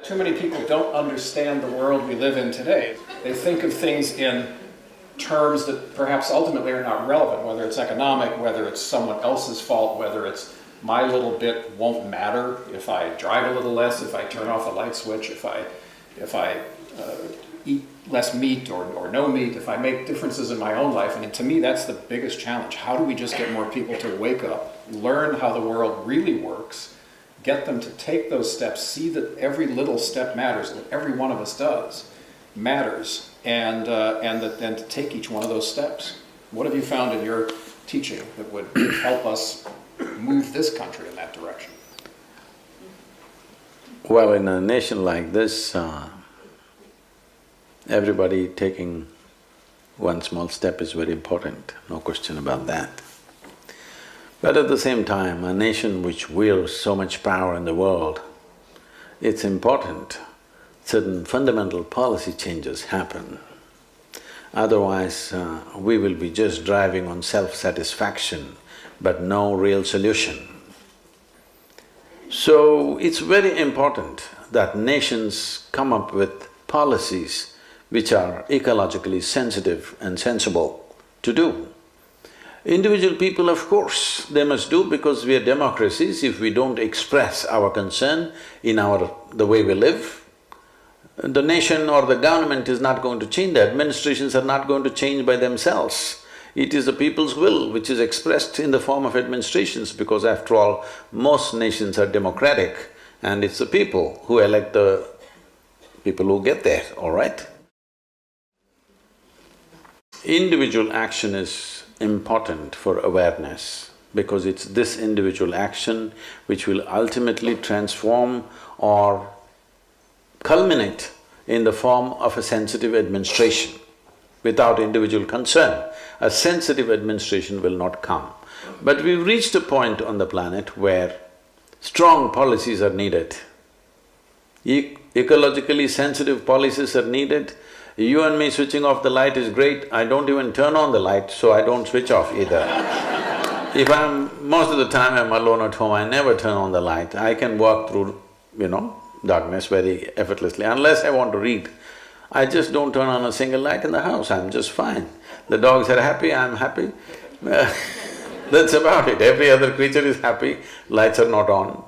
Too many people don't understand the world we live in today. They think of things in terms that perhaps ultimately are not relevant, whether it's economic, whether it's someone else's fault, whether it's my little bit won't matter if I drive a little less, if I turn off a light switch, if I eat less meat or no meat, if I make differences in my own life. And to me, that's the biggest challenge. How do we just get more people to wake up, learn how the world really works, get them to take those steps, see that every little step matters, that every one of us does matters, and to take each one of those steps. What have you found in your teaching that would help us move this country in that direction? Well, in a nation like this, everybody taking one small step is very important, no question about that. But at the same time, a nation which wields so much power in the world, it's important certain fundamental policy changes happen. Otherwise, we will be just driving on self-satisfaction, but no real solution. So, it's very important that nations come up with policies which are ecologically sensitive and sensible to do. Individual people, of course, they must do because we are democracies. If we don't express our concern in the way we live, the nation or the government is not going to change, the administrations are not going to change by themselves. It is the people's will which is expressed in the form of administrations, because after all, most nations are democratic and it's the people who elect the people who get there, all right? Individual action is important for awareness, because it's this individual action which will ultimately transform or culminate in the form of a sensitive administration. Without individual concern, a sensitive administration will not come. But we've reached a point on the planet where strong policies are needed. Ecologically sensitive policies are needed. You and me switching off the light is great, I don't even turn on the light, so I don't switch off either. If most of the time I'm alone at home, I never turn on the light. I can walk through, darkness very effortlessly. Unless I want to read, I just don't turn on a single light in the house, I'm just fine. The dogs are happy, I'm happy. That's about it. Every other creature is happy, lights are not on.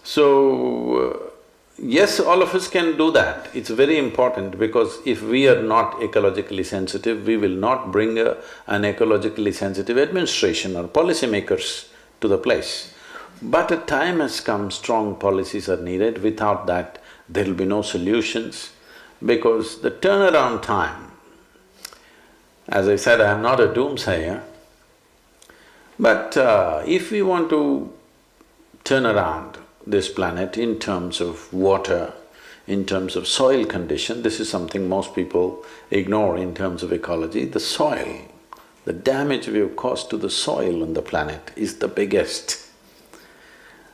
So, yes, all of us can do that. It's very important, because if we are not ecologically sensitive, we will not bring an ecologically sensitive administration or policymakers to the place. But a time has come, strong policies are needed. Without that, there will be no solutions, because the turnaround time, as I said, I am not a doomsayer, but if we want to turn around this planet in terms of water, in terms of soil condition, this is something most people ignore in terms of ecology. The soil, the damage we have caused to the soil on the planet is the biggest.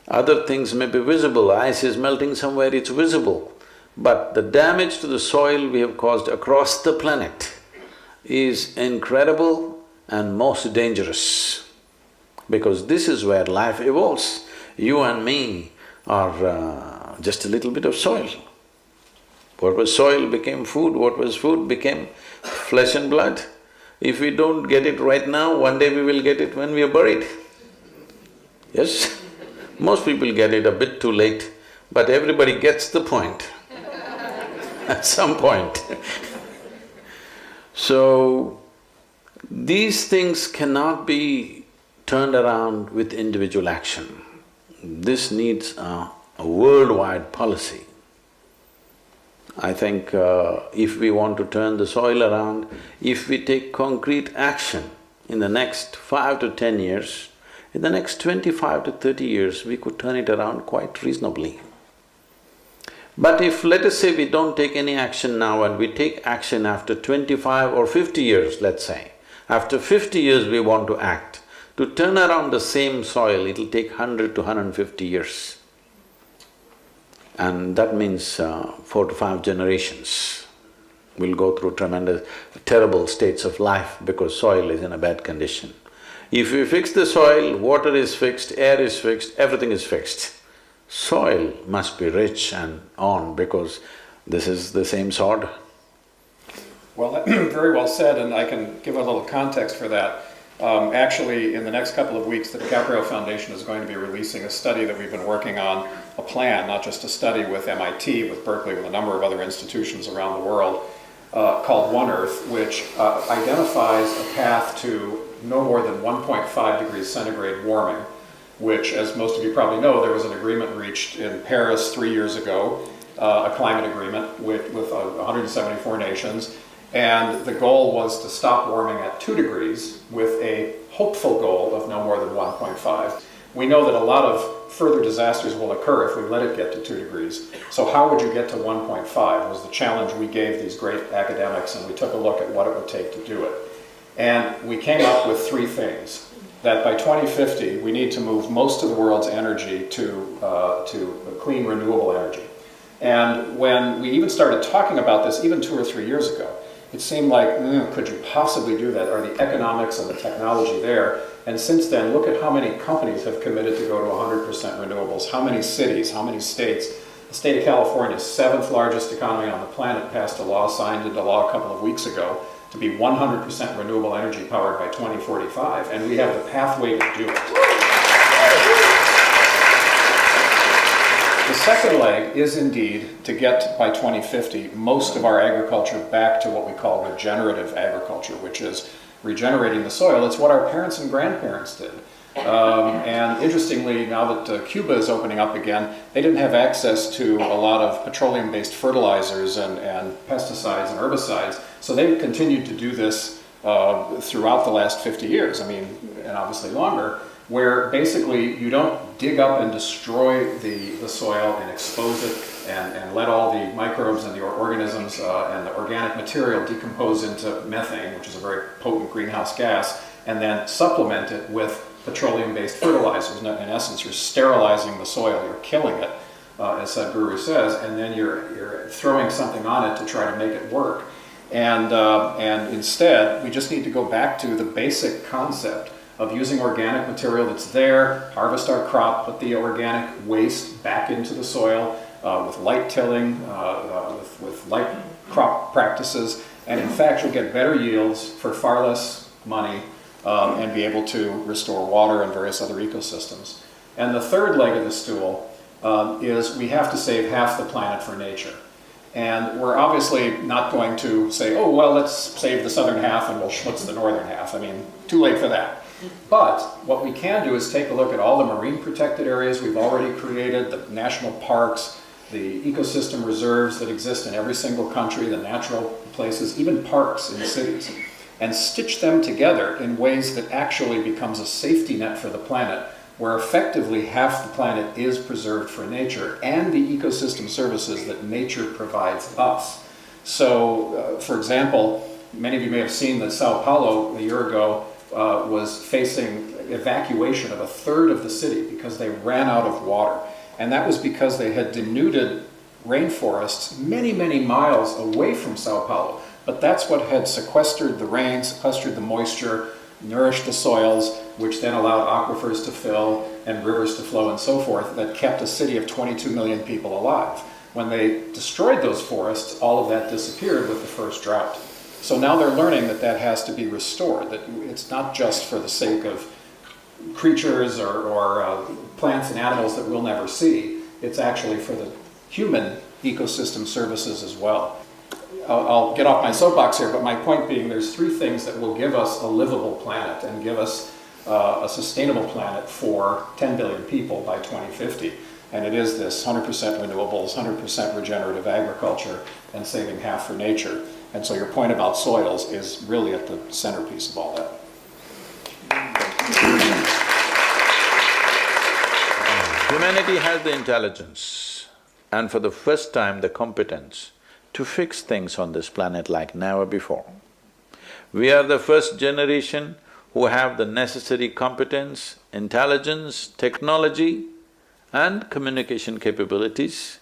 Other things may be visible, ice is melting somewhere, it's visible, but the damage to the soil we have caused across the planet is incredible and most dangerous, because this is where life evolves. You and me are just a little bit of soil. What was soil became food, what was food became flesh and blood. If we don't get it right now, one day we will get it when we are buried. Yes? Most people get it a bit too late, but everybody gets the point at some point. So, these things cannot be turned around with individual action. This needs a worldwide policy. I think if we want to turn the soil around, if we take concrete action in the next 5 to 10 years, in the next 25 to 30 years, we could turn it around quite reasonably. But if, let us say, we don't take any action now and we take action after 25 or 50 years, let's say, after 50 years we want to act, to turn around the same soil, it'll take 100 to 150 years. And that means 4 to 5 generations will go through tremendous, terrible states of life because soil is in a bad condition. If we fix the soil, water is fixed, air is fixed, everything is fixed. soil must be rich and on because this is the same sod. Well, very well said, and I can give a little context for that. Actually, in the next couple of weeks, the DiCaprio Foundation is going to be releasing a study that we've been working on, a plan, not just a study with MIT, with Berkeley, with a number of other institutions around the world, called One Earth, which identifies a path to no more than 1.5 degrees centigrade warming, which, as most of you probably know, there was an agreement reached in Paris 3 years ago, a climate agreement with 174 nations. And the goal was to stop warming at 2 degrees with a hopeful goal of no more than 1.5. We know that a lot of further disasters will occur if we let it get to 2 degrees. So how would you get to 1.5 was the challenge we gave these great academics, and we took a look at what it would take to do it. And we came up with 3 things. That by 2050, we need to move most of the world's energy to clean, renewable energy. And when we even started talking about this, even 2 or 3 years ago, it seemed like, could you possibly do that? Are the economics and the technology there? And since then, look at how many companies have committed to go to 100% renewables, how many cities, how many states. The state of California, 7th largest economy on the planet, passed a law, signed into law a couple of weeks ago, to be 100% renewable energy powered by 2045, and we have the pathway to do it. The second leg is indeed to get, by 2050, most of our agriculture back to what we call regenerative agriculture, which is regenerating the soil. It's what our parents and grandparents did. And interestingly, now that Cuba is opening up again, they didn't have access to a lot of petroleum-based fertilizers and pesticides and herbicides, so they've continued to do this throughout the last 50 years, and obviously longer, where basically you don't dig up and destroy the soil and expose it and let all the microbes and the organisms and the organic material decompose into methane, which is a very potent greenhouse gas, and then supplement it with petroleum-based fertilizers. In essence, you're sterilizing the soil, you're killing it, as Sadhguru says, and then you're throwing something on it to try to make it work. And instead, we just need to go back to the basic concept of using organic material that's there, harvest our crop, put the organic waste back into the soil with light tilling, with light crop practices, and in fact you'll get better yields for far less money and be able to restore water and various other ecosystems. And the third leg of the stool is we have to save half the planet for nature. And we're obviously not going to say, oh, well, let's save the southern half and we'll schmutz the northern half. Too late for that. But what we can do is take a look at all the marine protected areas we've already created, the national parks, the ecosystem reserves that exist in every single country, the natural places, even parks in cities, and stitch them together in ways that actually becomes a safety net for the planet, where effectively half the planet is preserved for nature and the ecosystem services that nature provides us. So, for example, many of you may have seen that Sao Paulo a year ago was facing evacuation of a third of the city because they ran out of water. And that was because they had denuded rainforests many, many miles away from Sao Paulo. But that's what had sequestered the rain, sequestered the moisture, nourished the soils, which then allowed aquifers to fill and rivers to flow and so forth, that kept a city of 22 million people alive. When they destroyed those forests, all of that disappeared with the first drought. So now they're learning that that has to be restored, that it's not just for the sake of creatures or plants and animals that we'll never see. It's actually for the human ecosystem services as well. I'll get off my soapbox here, but my point being there's 3 things that will give us a livable planet and give us a sustainable planet for 10 billion people by 2050. And it is this 100% renewables, 100% regenerative agriculture, and saving half for nature. And so your point about soils is really at the centerpiece of all that. Humanity has the intelligence and for the first time the competence to fix things on this planet like never before. We are the first generation who have the necessary competence, intelligence, technology and communication capabilities.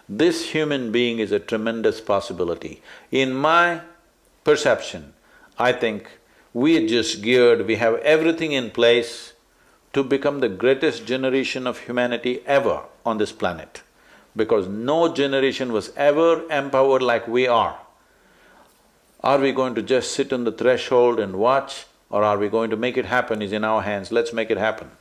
This human being is a tremendous possibility. In my perception, I think we are just geared, we have everything in place to become the greatest generation of humanity ever on this planet, because no generation was ever empowered like we are. Are we going to just sit on the threshold and watch, or are we going to make it happen is in our hands? Let's make it happen.